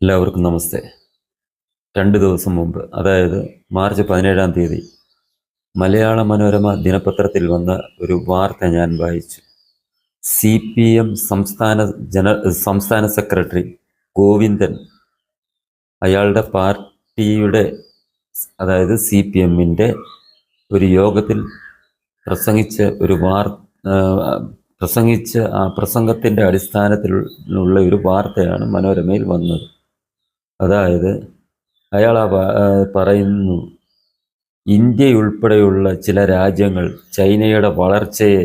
എല്ലാവർക്കും നമസ്തേ. 2 ദിവസം മുമ്പ്, അതായത് മാർച്ച് 17-ാം തീയതി, മലയാള മനോരമ ദിനപത്രത്തിൽ വന്ന ഒരു വാർത്ത ഞാൻ വായിച്ചു. CPM സംസ്ഥാന സെക്രട്ടറി ഗോവിന്ദൻ അയാളുടെ പാർട്ടിയുടെ, അതായത് CPM-ൻ്റെ ഒരു യോഗത്തിൽ പ്രസംഗിച്ച ആ പ്രസംഗത്തിൻ്റെ അടിസ്ഥാനത്തിലുള്ള ഒരു വാർത്തയാണ് മനോരമയിൽ വന്നത്. അതായത് അയാൾ പറയുന്നു, ഇന്ത്യയുൾപ്പെടെയുള്ള ചില രാജ്യങ്ങൾ ചൈനയുടെ വളർച്ചയെ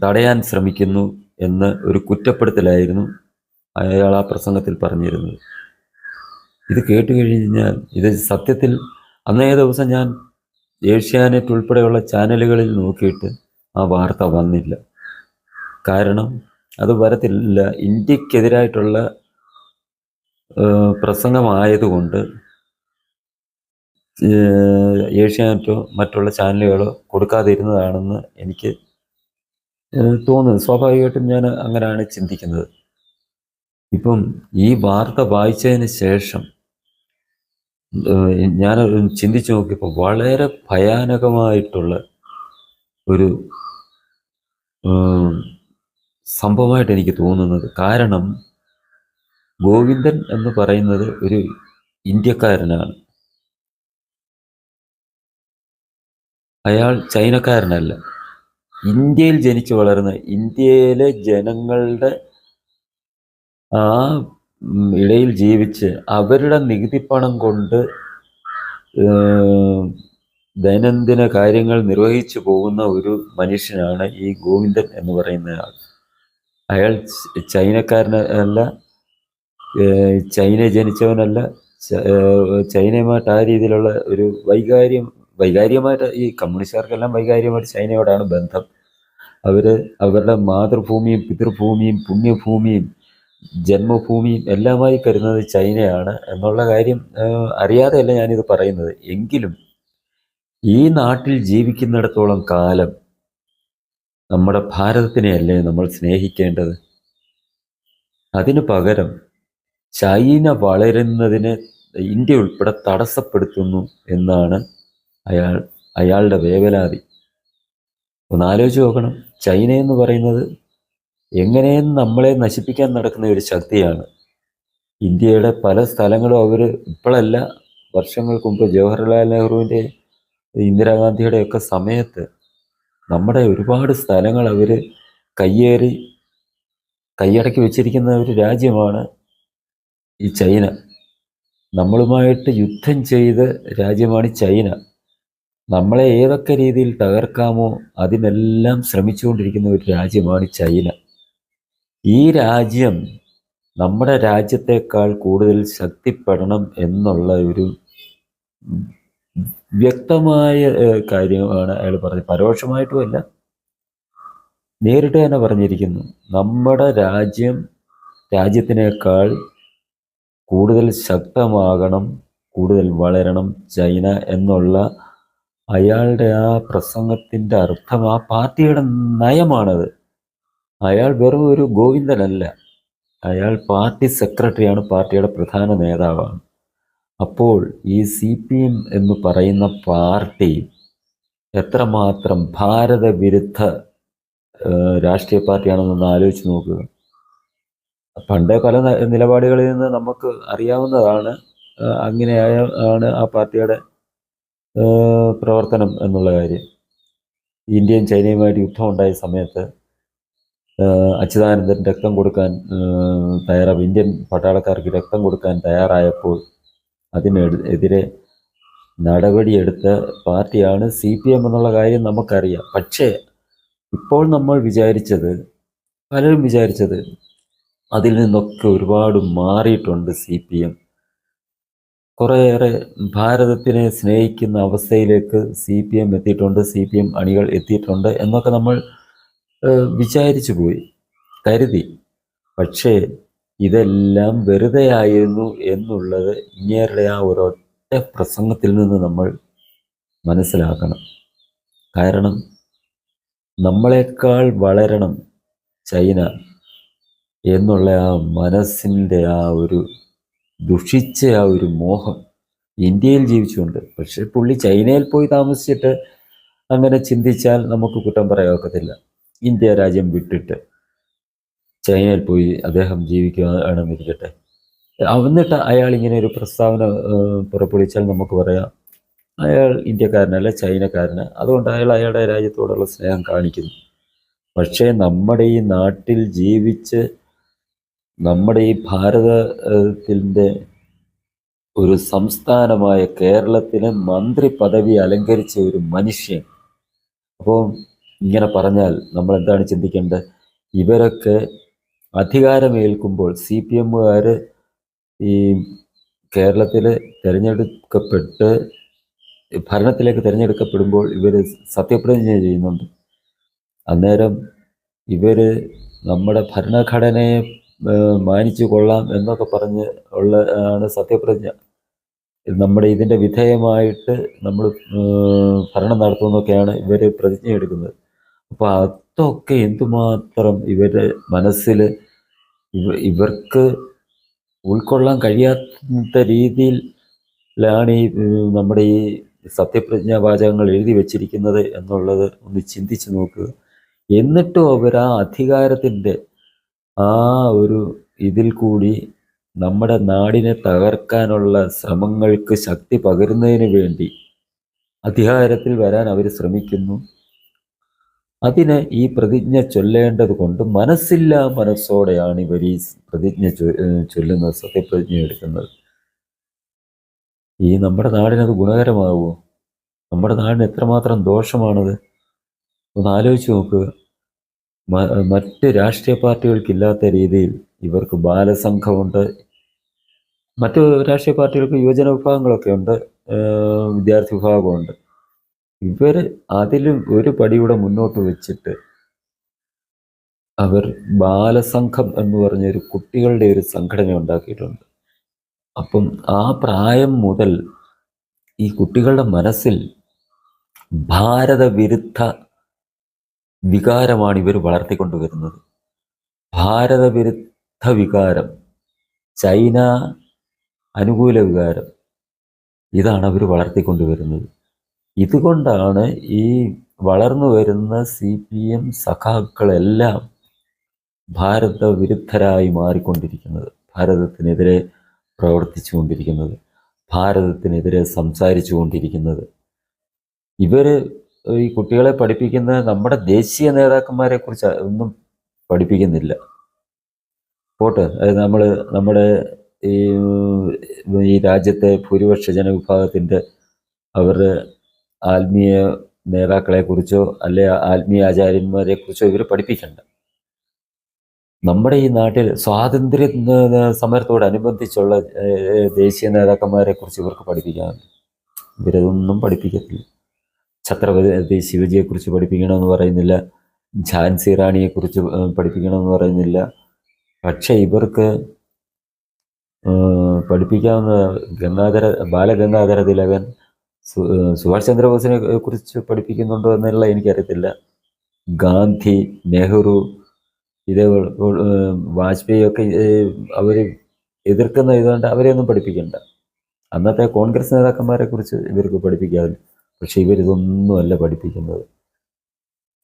തടയാൻ ശ്രമിക്കുന്നു എന്ന് ഒരു കുറ്റപ്പെടുത്തലായിരുന്നു അയാൾ ആ പ്രസംഗത്തിൽ പറഞ്ഞിരുന്നത്. ഇത് കേട്ട് കഴിഞ്ഞാൽ, ഇത് സത്യത്തിൽ അന്നേ ദിവസം ഞാൻ ഏഷ്യാനെറ്റ് ഉൾപ്പെടെയുള്ള ചാനലുകളിൽ നോക്കിയിട്ട് ആ വാർത്ത വന്നില്ല. കാരണം അത് വരത്തില്ല. ഇന്ത്യക്കെതിരായിട്ടുള്ള പ്രസംഗമായതുകൊണ്ട് ഏഷ്യാനെറ്റോ മറ്റുള്ള ചാനലുകളോ കൊടുക്കാതിരുന്നതാണെന്ന് എനിക്ക് തോന്നുന്നു. സ്വാഭാവികമായിട്ടും ഞാൻ അങ്ങനെയാണ് ചിന്തിക്കുന്നത്. ഇപ്പം ഈ വാർത്ത വായിച്ചതിന് ശേഷം ഞാൻ ചിന്തിച്ചു നോക്കിയപ്പോൾ വളരെ ഭയാനകമായിട്ടുള്ള ഒരു സംഭവമായിട്ട് എനിക്ക് തോന്നുന്നത്. കാരണം ഗോവിന്ദൻ എന്ന് പറയുന്നത് ഒരു ഇന്ത്യക്കാരനാണ്. അയാൾ ചൈനക്കാരനല്ല. ഇന്ത്യയിൽ ജനിച്ചു വളർന്ന, ഇന്ത്യയിലെ ജനങ്ങളുടെ ആ ഇടയിൽ ജീവിച്ച് അവരുടെ നികുതിപ്പണം കൊണ്ട് ദൈനംദിന കാര്യങ്ങൾ നിർവഹിച്ചു പോകുന്ന ഒരു മനുഷ്യനാണ് ഈ ഗോവിന്ദൻ എന്ന് പറയുന്ന ആൾ. അയാൾ ചൈനക്കാരനല്ല, ചൈന ജനിച്ചവനല്ല, ചൈനയുമായിട്ട് ആ രീതിയിലുള്ള ഒരു വൈകാരികമായിട്ട് ഈ കമ്മ്യൂണിസ്റ്റുകാർക്കെല്ലാം വൈകാരികമായിട്ട് ചൈനയോടാണ് ബന്ധം. അവരുടെ മാതൃഭൂമിയും പിതൃഭൂമിയും പുണ്യഭൂമിയും ജന്മഭൂമിയും എല്ലാമായി കരുതുന്നത് ചൈനയാണ് എന്നുള്ള കാര്യം അറിയാതെയല്ല ഞാനിത് പറയുന്നത്. എങ്കിലും ഈ നാട്ടിൽ ജീവിക്കുന്നിടത്തോളം കാലം നമ്മുടെ ഭാരതത്തിനെയല്ലേ നമ്മൾ സ്നേഹിക്കേണ്ടത്? അതിനു പകരം ചൈന വളരുന്നതിനെ ഇന്ത്യ ഉൾപ്പെടെ തടസ്സപ്പെടുത്തുന്നു എന്നാണ് അയാളുടെ വേവലാതി. ഒന്ന് ആലോചിച്ച് നോക്കണം. ചൈന എന്ന് പറയുന്നത് എങ്ങനെയും നമ്മളെ നശിപ്പിക്കാൻ നടക്കുന്ന ഒരു ശക്തിയാണ്. ഇന്ത്യയുടെ പല സ്ഥലങ്ങളും അവർ ഇപ്പോഴല്ല, വർഷങ്ങൾക്ക് മുമ്പ് ജവഹർലാൽ നെഹ്റുവിൻ്റെ, ഇന്ദിരാഗാന്ധിയുടെ ഒക്കെ സമയത്ത് നമ്മുടെ ഒരുപാട് സ്ഥലങ്ങൾ അവർ കൈയടക്കി വെച്ചിരിക്കുന്ന ഒരു രാജ്യമാണ് ഈ ചൈന. നമ്മളുമായിട്ട് യുദ്ധം ചെയ്ത രാജ്യമാണ് ചൈന. നമ്മളെ ഏതൊക്കെ രീതിയിൽ തകർക്കാമോ അതിനെല്ലാം ശ്രമിച്ചുകൊണ്ടിരിക്കുന്ന ഒരു രാജ്യമാണ് ചൈന. ഈ രാജ്യം നമ്മുടെ രാജ്യത്തെക്കാൾ കൂടുതൽ ശക്തിപ്പെടണം എന്നുള്ള ഒരു വ്യക്തമായ കാര്യമാണ് അയാൾ പറഞ്ഞത്. പരോക്ഷമായിട്ടുമല്ല, നേരിട്ട് തന്നെ പറഞ്ഞിരിക്കുന്നു. നമ്മുടെ രാജ്യത്തിനേക്കാൾ കൂടുതൽ ശക്തമാകണം, കൂടുതൽ വളരണം ചൈന എന്നുള്ള അയാളുടെ ആ പ്രസംഗത്തിൻ്റെ അർത്ഥം, ആ പാർട്ടിയുടെ നയമാണത്. അയാൾ വെറും ഒരു ഗോവിന്ദനല്ല, അയാൾ പാർട്ടി സെക്രട്ടറിയാണ്, പാർട്ടിയുടെ പ്രധാന നേതാവാണ്. അപ്പോൾ ഈ CPM എന്ന് പറയുന്ന പാർട്ടി എത്രമാത്രം ഭാരത വിരുദ്ധ രാഷ്ട്രീയ പാർട്ടിയാണെന്നൊന്ന് ആലോചിച്ച് നോക്കുക. പണ്ടേ പല നിലപാടുകളിൽ നിന്ന് നമുക്ക് അറിയാവുന്നതാണ്. അങ്ങനെയാണ് ആ പാർട്ടിയുടെ പ്രവർത്തനം എന്നുള്ള കാര്യം. ഇന്ത്യയും ചൈനയുമായിട്ട് യുദ്ധം ഉണ്ടായ സമയത്ത് അച്യുതാനന്ദൻ രക്തം കൊടുക്കാൻ ഇന്ത്യൻ പട്ടാളക്കാർക്ക് രക്തം കൊടുക്കാൻ തയ്യാറായപ്പോൾ അതിനെതിരെ നടപടിയെടുത്ത പാർട്ടിയാണ് CPM എന്നുള്ള കാര്യം നമുക്കറിയാം. പക്ഷേ ഇപ്പോൾ നമ്മൾ പലരും വിചാരിച്ചത് അതിൽ നിന്നൊക്കെ ഒരുപാട് മാറിയിട്ടുണ്ട്. CPM കുറേയേറെ ഭാരതത്തിനെ സ്നേഹിക്കുന്ന അവസ്ഥയിലേക്ക് CPM എത്തിയിട്ടുണ്ട്, CPM അണികൾ എത്തിയിട്ടുണ്ട് എന്നൊക്കെ നമ്മൾ വിചാരിച്ചു പോയി, കരുതി. പക്ഷേ ഇതെല്ലാം വെറുതെ ആയിരുന്നു എന്നുള്ളത് ഇങ്ങേരുടെ ആ ഒരൊറ്റ പ്രസംഗത്തിൽ നിന്ന് നമ്മൾ മനസ്സിലാക്കണം. കാരണം നമ്മളെക്കാൾ വളരണം ചൈന എന്നുള്ള ആ മനസ്സിൻ്റെ ആ ഒരു ദുഷിച്ച ആ ഒരു മോഹം ഇന്ത്യയിൽ ജീവിച്ചുകൊണ്ട്, പക്ഷെ പുള്ളി ചൈനയിൽ പോയി താമസിച്ചിട്ട് അങ്ങനെ ചിന്തിച്ചാൽ നമുക്ക് കുറ്റം പറയാൻ. ഇന്ത്യ രാജ്യം വിട്ടിട്ട് ചൈനയിൽ പോയി അദ്ദേഹം ജീവിക്കുകയാണെന്നിരിക്കട്ടെ, എന്നിട്ട് അയാൾ ഇങ്ങനെ ഒരു പ്രസ്താവന പുറപ്പെടുവിച്ചാൽ നമുക്ക് പറയാം അയാൾ ഇന്ത്യക്കാരനല്ല, ചൈനക്കാരന്, അതുകൊണ്ട് അയാൾ അയാളുടെ രാജ്യത്തോടുള്ള സ്നേഹം കാണിക്കുന്നു. പക്ഷേ നമ്മുടെ ഈ നാട്ടിൽ ജീവിച്ച് നമ്മുടെ ഈ ഭാരതത്തിൻ്റെ ഒരു സംസ്ഥാനമായ കേരളത്തിന് മന്ത്രി പദവി അലങ്കരിച്ച ഒരു മനുഷ്യൻ, അപ്പോൾ ഇങ്ങനെ പറഞ്ഞാൽ നമ്മൾ എന്താണ് ചിന്തിക്കേണ്ടത്? ഇവരൊക്കെ അധികാരമേൽക്കുമ്പോൾ CPM-കാർ ഈ കേരളത്തിൽ തിരഞ്ഞെടുക്കപ്പെട്ട് ഭരണത്തിലേക്ക് തിരഞ്ഞെടുക്കപ്പെടുമ്പോൾ ഇവർ സത്യപ്രതിജ്ഞ ചെയ്യുന്നുണ്ട്. അന്നേരം ഇവർ നമ്മുടെ ഭരണഘടനയെ മാനിച്ചു കൊള്ളാം എന്നൊക്കെ പറഞ്ഞ് ആണ് സത്യപ്രതിജ്ഞ. നമ്മുടെ ഇതിൻ്റെ വിധേയമായിട്ട് നമ്മൾ ഭരണം നടത്തുമെന്നൊക്കെയാണ് ഇവർ പ്രതിജ്ഞ എടുക്കുന്നത്. അപ്പോൾ അതൊക്കെ എന്തുമാത്രം ഇവരുടെ മനസ്സിൽ ഇവർക്ക് ഉൾക്കൊള്ളാൻ കഴിയാത്ത രീതിയിലാണ് ഈ നമ്മുടെ ഈ സത്യപ്രതിജ്ഞാ വാചകങ്ങൾ എഴുതി വച്ചിരിക്കുന്നത് എന്നുള്ളത് ഒന്ന് ചിന്തിച്ച് നോക്കുക. എന്നിട്ടും അവർ ആ അധികാരത്തിൻ്റെ ആ ഒരു ഇതിൽ കൂടി നമ്മുടെ നാടിനെ തകർക്കാനുള്ള ശ്രമങ്ങൾക്ക് ശക്തി പകരുന്നതിന് വേണ്ടി അധികാരത്തിൽ വരാൻ അവർ ശ്രമിക്കുന്നു. അതിന് ഈ പ്രതിജ്ഞ ചൊല്ലേണ്ടത് കൊണ്ട് മനസ്സില്ലാ മനസ്സോടെയാണ് ഇവർ ഈ പ്രതിജ്ഞ ചൊല്ലുന്നത്, സത്യപ്രതിജ്ഞ എടുക്കുന്നത്. ഈ നമ്മുടെ നാടിനത് ഗുണകരമാകുമോ? നമ്മുടെ നാടിന് എത്രമാത്രം ദോഷമാണത് ഒന്ന് ആലോചിച്ച് നോക്കുക. മറ്റ് രാഷ്ട്രീയ പാർട്ടികൾക്കില്ലാത്ത രീതിയിൽ ഇവർക്ക് ബാലസംഘമുണ്ട്, മറ്റു രാഷ്ട്രീയ പാർട്ടികൾക്ക് യുവജന വിഭാഗങ്ങളൊക്കെ ഉണ്ട്, വിദ്യാർത്ഥി വിഭാഗമുണ്ട്. ഇവർ അതിലും ഒരു പടിയുടെ മുന്നോട്ട് വെച്ചിട്ട് അവർ ബാലസംഘം എന്ന് പറഞ്ഞൊരു കുട്ടികളുടെ ഒരു സംഘടന ഉണ്ടാക്കിയിട്ടുണ്ട്. അപ്പം ആ പ്രായം മുതൽ ഈ കുട്ടികളുടെ മനസ്സിൽ ഭാരതവിരുദ്ധ വികാരമാണ് ഇവർ വളർത്തിക്കൊണ്ടുവരുന്നത്. ഭാരതവിരുദ്ധ വികാരം, ചൈന അനുകൂല വികാരം, ഇതാണ് അവർ വളർത്തിക്കൊണ്ടുവരുന്നത്. ഇതുകൊണ്ടാണ് ഈ വളർന്നു വരുന്ന CPM സഖാക്കളെല്ലാം ഭാരത വിരുദ്ധരായി മാറിക്കൊണ്ടിരിക്കുന്നത്, ഭാരതത്തിനെതിരെ പ്രവർത്തിച്ചു കൊണ്ടിരിക്കുന്നത്, ഭാരതത്തിനെതിരെ സംസാരിച്ചു കൊണ്ടിരിക്കുന്നത്. ഇവർ ഈ കുട്ടികളെ പഠിപ്പിക്കുന്ന നമ്മുടെ ദേശീയ നേതാക്കന്മാരെ കുറിച്ച് ഒന്നും പഠിപ്പിക്കുന്നില്ല. പോട്ടെ, നമ്മുടെ ഈ രാജ്യത്തെ ഭൂരിപക്ഷ ജനവിഭാഗത്തിൻ്റെ അവരുടെ ആത്മീയ നേതാക്കളെക്കുറിച്ചോ അല്ലെ ആത്മീയ ആചാര്യന്മാരെ കുറിച്ചോ ഇവർ പഠിപ്പിക്കണ്ട. നമ്മുടെ ഈ നാട്ടിൽ സ്വാതന്ത്ര്യ സമരത്തോടനുബന്ധിച്ചുള്ള ദേശീയ നേതാക്കന്മാരെ കുറിച്ച് ഇവർക്ക് പഠിപ്പിക്കാനുണ്ട്. ഇവരതൊന്നും പഠിപ്പിക്കത്തില്ല. ഛത്രപതി ശിവജിയെക്കുറിച്ച് പഠിപ്പിക്കണമെന്ന് പറയുന്നില്ല, ഝാൻസി റാണിയെക്കുറിച്ച് പഠിപ്പിക്കണമെന്ന് പറയുന്നില്ല. പക്ഷേ ഇവർക്ക് പഠിപ്പിക്കാവുന്ന ബാലഗംഗാധര തിലകൻ, സുഭാഷ് ചന്ദ്രബോസിനെ കുറിച്ച് പഠിപ്പിക്കുന്നുണ്ടോ എന്നുള്ള എനിക്കറിയത്തില്ല. ഗാന്ധി, നെഹ്റു, ഇതേ വാജ്പേയി ഒക്കെ അവർ എതിർക്കുന്ന ഇതുകൊണ്ട് അവരെയൊന്നും പഠിപ്പിക്കണ്ട. അന്നത്തെ കോൺഗ്രസ് നേതാക്കന്മാരെ കുറിച്ച് ഇവർക്ക് പഠിപ്പിക്കാറില്ല. പക്ഷെ ഇവരിതൊന്നുമല്ല പഠിപ്പിക്കുന്നത്.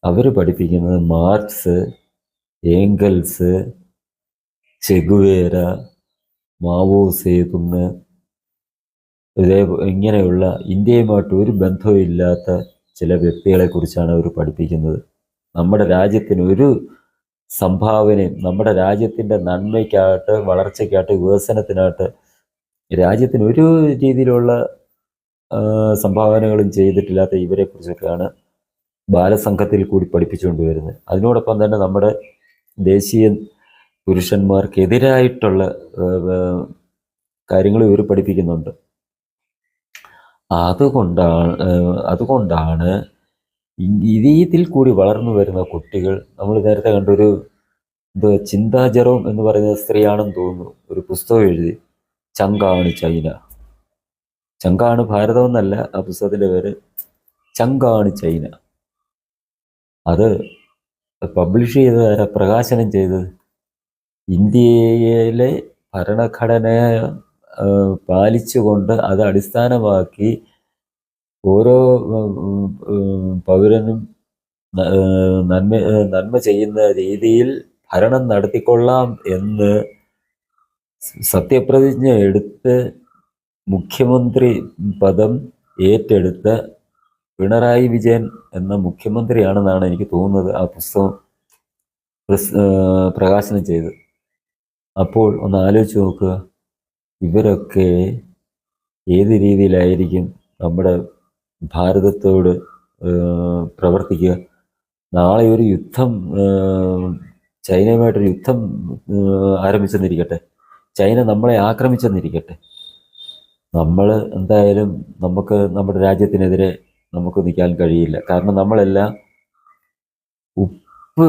അവർ പഠിപ്പിക്കുന്നത് marks, Engels, Che Guevara, Mao Zedong, ഇങ്ങനെയുള്ള ഇന്ത്യയുമായിട്ട് ഒരു ബന്ധവും ഇല്ലാത്ത ചില വ്യക്തികളെ കുറിച്ചാണ് അവർ പഠിപ്പിക്കുന്നത്. നമ്മുടെ രാജ്യത്തിന് ഒരു സംഭാവനയും, നമ്മുടെ രാജ്യത്തിൻ്റെ നന്മയ്ക്കാകട്ടെ, വളർച്ചയ്ക്കാകട്ടെ, വികസനത്തിനാകട്ടെ, രാജ്യത്തിന് ഒരു രീതിയിലുള്ള സംഭാവനകളും ചെയ്തിട്ടില്ലാത്ത ഇവരെ കുറിച്ചൊക്കെയാണ് ബാലസംഘത്തിൽ കൂടി പഠിപ്പിച്ചുകൊണ്ട് വരുന്നത്. അതിനോടൊപ്പം തന്നെ നമ്മുടെ ദേശീയ പുരുഷന്മാർക്കെതിരായിട്ടുള്ള കാര്യങ്ങൾ ഇവർ പഠിപ്പിക്കുന്നുണ്ട്. അതുകൊണ്ടാണ് ഇതിൽ കൂടി വളർന്നു വരുന്ന കുട്ടികൾ, നമ്മൾ നേരത്തെ കണ്ടൊരു ചിന്താ ജെറോം എന്ന് പറയുന്ന സ്ത്രീയാണെന്ന് തോന്നുന്നു, ഒരു പുസ്തകം എഴുതി, ചങ്കാണ് ചൈന, ചങ്കാണ് ഭാരതം എന്നല്ല ആ പുസ്തകത്തിൻ്റെ പേര്, ചങ്കാണ് ചൈന. അത് പബ്ലിഷ് ചെയ്തത്, പ്രകാശനം ചെയ്തത് ഇന്ത്യയിലെ ഭരണഘടനയെ പാലിച്ചുകൊണ്ട് അത് അടിസ്ഥാനമാക്കി ഓരോ പൗരനും നന്മ ചെയ്യുന്ന രീതിയിൽ ഭരണം നടത്തിക്കൊള്ളാം എന്ന് സത്യപ്രതിജ്ഞ എടുത്ത് മുഖ്യമന്ത്രി പദം ഏറ്റെടുത്ത പിണറായി വിജയൻ എന്ന മുഖ്യമന്ത്രിയാണെന്നാണ് എനിക്ക് തോന്നുന്നത് ആ പുസ്തകം പ്രകാശനം ചെയ്ത്. അപ്പോൾ ഒന്ന് ആലോചിച്ച് നോക്കുക, ഇവരൊക്കെ ഏത് രീതിയിലായിരിക്കും നമ്മുടെ ഭാരതത്തോട് പ്രവർത്തിക്കുക? നാളെ ഒരു യുദ്ധം, ചൈനയുമായിട്ടൊരു യുദ്ധം ആരംഭിച്ചെന്നിരിക്കട്ടെ, ചൈന നമ്മളെ ആക്രമിച്ചെന്നിരിക്കട്ടെ, നമ്മൾ എന്തായാലും നമുക്ക് നമ്മുടെ രാജ്യത്തിനെതിരെ നമുക്ക് നിൽക്കാൻ കഴിയില്ല. കാരണം നമ്മളെല്ലാം ഉപ്പ്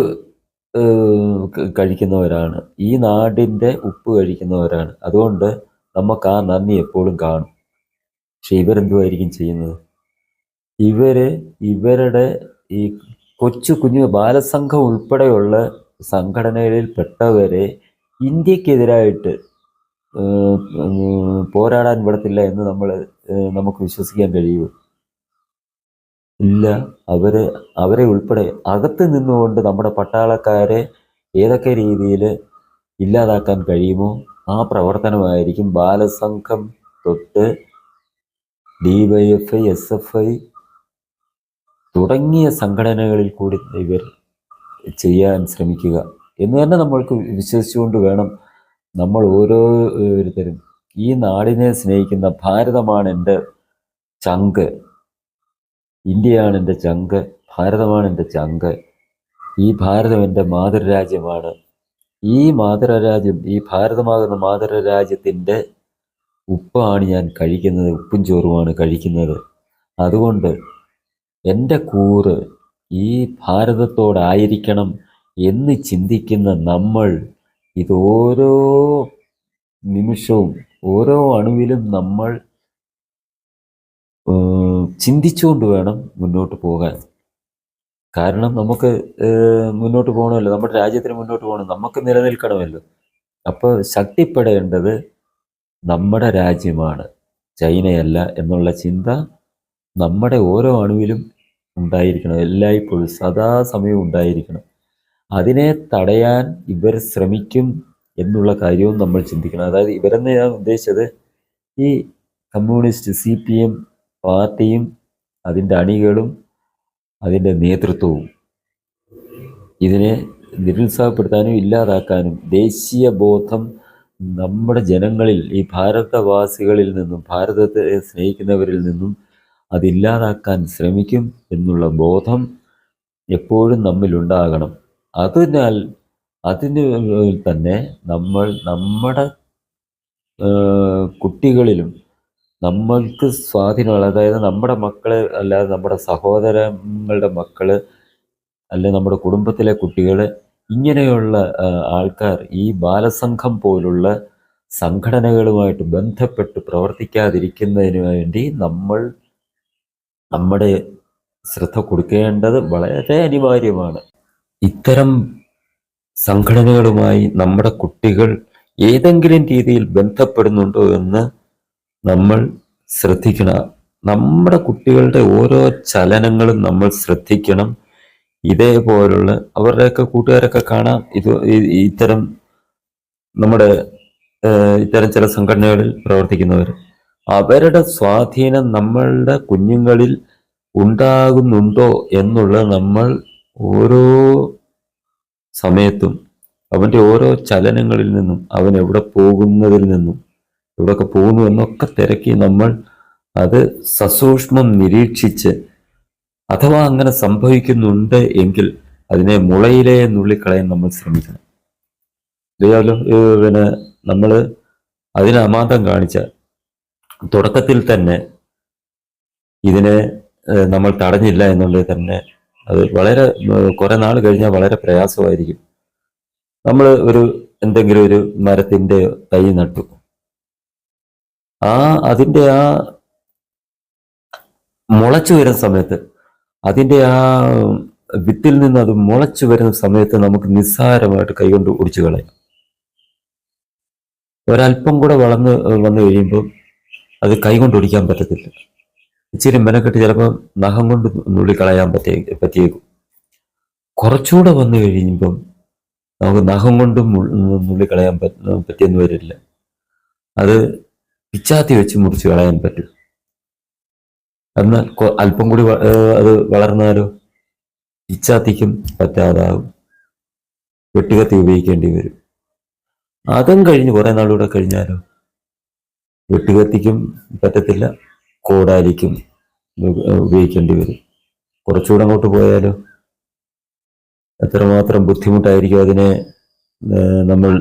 കഴിക്കുന്നവരാണ്, ഈ നാടിൻ്റെ ഉപ്പ് കഴിക്കുന്നവരാണ്. അതുകൊണ്ട് നമുക്ക് ആ നന്ദി എപ്പോഴും കാണും. പക്ഷെ ഇവരെന്തുമായിരിക്കും ചെയ്യുന്നത്? ഇവരുടെ ഈ കൊച്ചു കുഞ്ഞു ബാലസംഘം ഉൾപ്പെടെയുള്ള സംഘടനകളിൽ പെട്ടവരെ ഇന്ത്യക്കെതിരായിട്ട് പോരാടാൻ വിടത്തില്ല എന്ന് നമുക്ക് വിശ്വസിക്കാൻ കഴിയുമോ? ഇല്ല. അവരെ ഉൾപ്പെടെ അകത്ത് നിന്നുകൊണ്ട് നമ്മുടെ പട്ടാളക്കാരെ ഏതൊക്കെ രീതിയിൽ ഇല്ലാതാക്കാൻ കഴിയുമോ ആ പ്രവർത്തനമായിരിക്കും ബാലസംഘം തൊട്ട് DYFI, SFI തുടങ്ങിയ സംഘടനകളിൽ കൂടി ഇവർ ചെയ്യാൻ ശ്രമിക്കുക എന്ന് തന്നെ നമ്മൾക്ക് വിശ്വസിച്ചുകൊണ്ട് വേണം നമ്മൾ ഓരോരുത്തരും ഈ നാടിനെ സ്നേഹിക്കുന്ന, ഭാരതമാണ് എൻ്റെ ചങ്ക്, ഇന്ത്യയാണ് എൻ്റെ ചങ്ക്, ഭാരതമാണ് എൻ്റെ ചങ്ക്, ഈ ഭാരതം എൻ്റെ മാതൃരാജ്യമാണ്, ഈ മാതൃരാജ്യം, ഈ ഭാരതമാകുന്ന മാതൃരാജ്യത്തിൻ്റെ ഉപ്പാണ് ഞാൻ കഴിക്കുന്നത്, ഉപ്പും ചോറുമാണ് കഴിക്കുന്നത്. അതുകൊണ്ട് എൻ്റെ കൂറ് ഈ ഭാരതത്തോടായിരിക്കണം എന്ന് ചിന്തിക്കുന്ന നമ്മൾ ഇത് ഓരോ നിമിഷവും ഓരോ അണുവിലും നമ്മൾ ചിന്തിച്ചുകൊണ്ട് വേണം മുന്നോട്ട് പോകാൻ. കാരണം നമുക്ക് മുന്നോട്ട് പോകണമല്ലോ, നമ്മുടെ രാജ്യത്തിന് മുന്നോട്ട് പോകണം, നമുക്ക് നിലനിൽക്കണമല്ലോ. അപ്പോൾ ശക്തിപ്പെടേണ്ടത് നമ്മുടെ രാജ്യമാണ്, ചൈനയല്ല എന്നുള്ള ചിന്ത നമ്മുടെ ഓരോ അണുവിലും ഉണ്ടായിരിക്കണം, എല്ലായ്പ്പോഴും സദാസമയവും ഉണ്ടായിരിക്കണം. അതിനെ തടയാൻ ഇവർ ശ്രമിക്കും എന്നുള്ള കാര്യവും നമ്മൾ ചിന്തിക്കണം. അതായത് ഇവരെന്ന് ഞാൻ ഉദ്ദേശിച്ചത് ഈ കമ്മ്യൂണിസ്റ്റ് CPM പാർട്ടിയും അതിൻ്റെ അണികളും അതിൻ്റെ നേതൃത്വവും ഇതിനെ നിരുത്സാഹപ്പെടുത്താനും ഇല്ലാതാക്കാനും ദേശീയ ബോധം നമ്മുടെ ജനങ്ങളിൽ, ഈ ഭാരതവാസികളിൽ നിന്നും, ഭാരതത്തെ സ്നേഹിക്കുന്നവരിൽ നിന്നും അതില്ലാതാക്കാൻ ശ്രമിക്കും എന്നുള്ള ബോധം എപ്പോഴും നമ്മിലുണ്ടാകണം. അതിന് തന്നെ നമ്മൾ നമ്മുടെ കുട്ടികളിലും നമ്മൾക്ക് സ്വാധീനമുള്ള, അതായത് നമ്മുടെ മക്കൾ അല്ലാതെ നമ്മുടെ സഹോദരങ്ങളുടെ മക്കൾ അല്ലെ നമ്മുടെ കുടുംബത്തിലെ കുട്ടികൾ, ഇങ്ങനെയുള്ള ആൾക്കാർ ഈ ബാലസംഘം പോലുള്ള സംഘടനകളുമായിട്ട് ബന്ധപ്പെട്ട് പ്രവർത്തിക്കാതിരിക്കുന്നതിന് വേണ്ടി നമ്മൾ നമ്മുടെ ശ്രദ്ധ കൊടുക്കേണ്ടത് വളരെ അനിവാര്യമാണ്. ഇത്തരം സംഘടനകളുമായി നമ്മുടെ കുട്ടികൾ ഏതെങ്കിലും രീതിയിൽ ബന്ധപ്പെടുന്നുണ്ടോ എന്ന് നമ്മൾ ശ്രദ്ധിക്കണം. നമ്മുടെ കുട്ടികളുടെ ഓരോ ചലനങ്ങളും നമ്മൾ ശ്രദ്ധിക്കണം. ഇതേപോലുള്ള അവരുടെയൊക്കെ കൂട്ടുകാരൊക്കെ കാണാം, ഇത്തരം നമ്മുടെ ഇത്തരം ചില സംഘടനകളിൽ പ്രവർത്തിക്കുന്നവർ, അവരുടെ സ്വാധീനം നമ്മളുടെ കുഞ്ഞുങ്ങളിൽ ഉണ്ടാകുന്നുണ്ടോ എന്നുള്ളത് നമ്മൾ ഓരോ സമയത്തും അവൻ്റെ ഓരോ ചലനങ്ങളിൽ നിന്നും, അവൻ എവിടെ പോകുന്നതിൽ നിന്നും, എവിടെയൊക്കെ പോകുന്നു എന്നൊക്കെ തിരക്കി നമ്മൾ അത് സസൂക്ഷ്മം നിരീക്ഷിച്ച്, അഥവാ അങ്ങനെ സംഭവിക്കുന്നുണ്ട് എങ്കിൽ അതിനെ മുളയിലെ നുള്ളിക്കളയാൻ നമ്മൾ ശ്രമിക്കണം. പിന്നെ നമ്മൾ അതിന് അമാന്തം കാണിച്ച തുടക്കത്തിൽ തന്നെ ഇതിനെ നമ്മൾ തടഞ്ഞില്ല എന്നുള്ളത് തന്നെ അത് വളരെ കുറെ നാൾ കഴിഞ്ഞാൽ വളരെ പ്രയാസമായിരിക്കും. നമ്മൾ എന്തെങ്കിലും ഒരു മരത്തിൻ്റെ തൈ നട്ടു, അതിൻ്റെ മുളച്ചു വരുന്ന സമയത്ത്, അതിൻ്റെ വിത്തിൽ നിന്ന് അത് മുളച്ചു വരുന്ന സമയത്ത് നമുക്ക് നിസ്സാരമായിട്ട് കൈകൊണ്ട് ഒടിച്ചു കളയാം. ഒരല്പം കൂടെ വന്നു കഴിയുമ്പോൾ അത് കൈകൊണ്ട് ഒടിക്കാൻ പറ്റത്തില്ല. ഇച്ചിരി മെനക്കെട്ട് ചിലപ്പോൾ നഖം കൊണ്ട് നുള്ളിക്കളയാൻ പറ്റിയേക്കും. കുറച്ചുകൂടെ വന്നു കഴിയുമ്പം നമുക്ക് നഖം കൊണ്ടും നുള്ളിക്കളയാൻ പറ്റിയെന്ന് വരില്ല. അത് പിച്ചാത്തി വെച്ച് മുറിച്ച് കളയാൻ പറ്റും. എന്നാൽ അല്പം കൂടി അത് വളർന്നാലോ പിച്ചാത്തിക്കും പറ്റാതാകും, വെട്ടുകത്തി ഉപയോഗിക്കേണ്ടി വരും. അതും കഴിഞ്ഞ് കുറെ നാളുകൂടെ കഴിഞ്ഞാലോ വെട്ടുകത്തിക്കും പറ്റത്തില്ല, കോടാലിക്കും ഉപയോഗിക്കേണ്ടി വരും. കുറച്ചുകൂടെ അങ്ങോട്ട് പോയാലോ എത്രമാത്രം ബുദ്ധിമുട്ടായിരിക്കും അതിനെ നമ്മൾ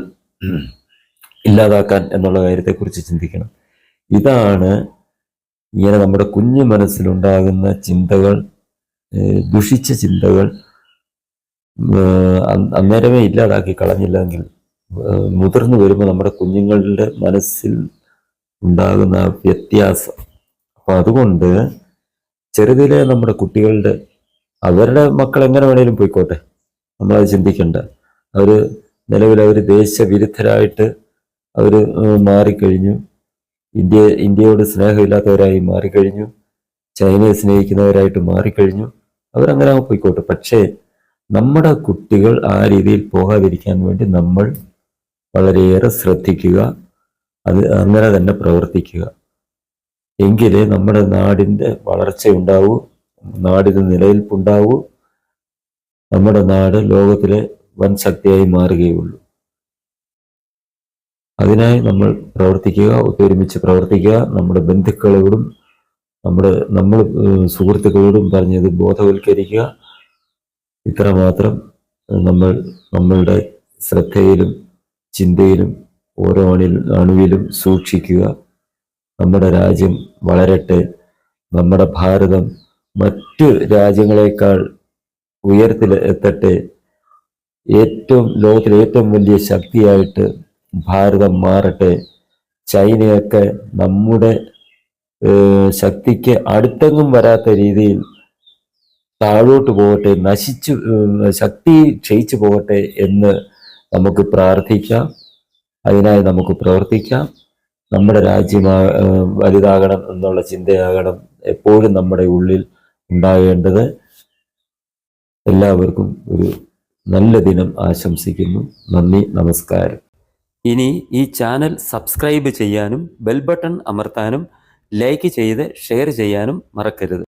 ഇല്ലാതാക്കാൻ എന്നുള്ള കാര്യത്തെക്കുറിച്ച് ചിന്തിക്കണം. ഇതാണ് ഇങ്ങനെ നമ്മുടെ കുഞ്ഞു മനസ്സിലുണ്ടാകുന്ന ചിന്തകൾ, ദുഷിച്ച ചിന്തകൾ അന്നേരമേ ഇല്ലാതാക്കി കളഞ്ഞില്ലെങ്കിൽ മുതിർന്നു വരുമ്പോൾ നമ്മുടെ കുഞ്ഞുങ്ങളുടെ മനസ്സിൽ ഉണ്ടാകുന്ന വ്യത്യാസം. അപ്പം അതുകൊണ്ട് ചെറുതിലെ നമ്മുടെ കുട്ടികളുടെ, അവരുടെ മക്കൾ എങ്ങനെ വേണേലും പോയിക്കോട്ടെ, നമ്മളത് ചിന്തിക്കണ്ട. അവർ നിലവിൽ ദേശവിരുദ്ധരായിട്ട് അവർ മാറിക്കഴിഞ്ഞു, ഇന്ത്യയോട് സ്നേഹമില്ലാത്തവരായി മാറിക്കഴിഞ്ഞു, ചൈനയെ സ്നേഹിക്കുന്നവരായിട്ട് മാറിക്കഴിഞ്ഞു. അവരങ്ങനെ പോയിക്കോട്ടെ. പക്ഷേ നമ്മുടെ കുട്ടികൾ ആ രീതിയിൽ പോകാതിരിക്കാൻ വേണ്ടി നമ്മൾ വളരെയേറെ ശ്രദ്ധിക്കുക, അത് അങ്ങനെ തന്നെ പ്രവർത്തിക്കുക. എങ്കിലേ നമ്മുടെ നാടിൻ്റെ വളർച്ചയുണ്ടാവൂ, നാടിന് നിലനിൽപ്പുണ്ടാവൂ, നമ്മുടെ നാട് ലോകത്തിലെ വൻ ശക്തിയായി മാറുകയുള്ളൂ. അതിനായി നമ്മൾ പ്രവർത്തിക്കുക, ഒത്തൊരുമിച്ച് പ്രവർത്തിക്കുക. നമ്മുടെ ബന്ധുക്കളോടും നമ്മൾ സുഹൃത്തുക്കളോടും പറഞ്ഞത് ബോധവൽക്കരിക്കുക. ഇത്രമാത്രം നമ്മളുടെ ശ്രദ്ധയിലും ചിന്തയിലും ഓരോ അണുവിലും സൂക്ഷിക്കുക. നമ്മുടെ രാജ്യം വളരട്ടെ, നമ്മുടെ ഭാരതം മറ്റു രാജ്യങ്ങളെക്കാൾ ഉയരത്തിൽ എത്തട്ടെ, ലോകത്തിലെ ഏറ്റവും വലിയ ശക്തിയായിട്ട് ഭാരതം മാറട്ടെ. ചൈനയൊക്കെ നമ്മുടെ ശക്തിക്ക് അടുത്തെങ്ങും വരാത്ത രീതിയിൽ താഴോട്ട് പോകട്ടെ, ശക്തി ക്ഷയിച്ചു പോകട്ടെ എന്ന് നമുക്ക് പ്രാർത്ഥിക്കാം. അതിനായി നമുക്ക് പ്രവർത്തിക്കാം. നമ്മുടെ രാജ്യം വലുതാകണം എന്നുള്ള ചിന്തയാകണം എപ്പോഴും നമ്മുടെ ഉള്ളിൽ ഉണ്ടാകേണ്ടത്. എല്ലാവർക്കും ഒരു നല്ല ദിനം ആശംസിക്കുന്നു. നന്ദി, നമസ്കാരം. ഇനി ഈ ചാനൽ സബ്സ്ക്രൈബ് ചെയ്യാനും ബെൽ ബട്ടൺ അമർത്താനും ലൈക്ക് ചെയ്ത് ഷെയർ ചെയ്യാനും മറക്കരുത്.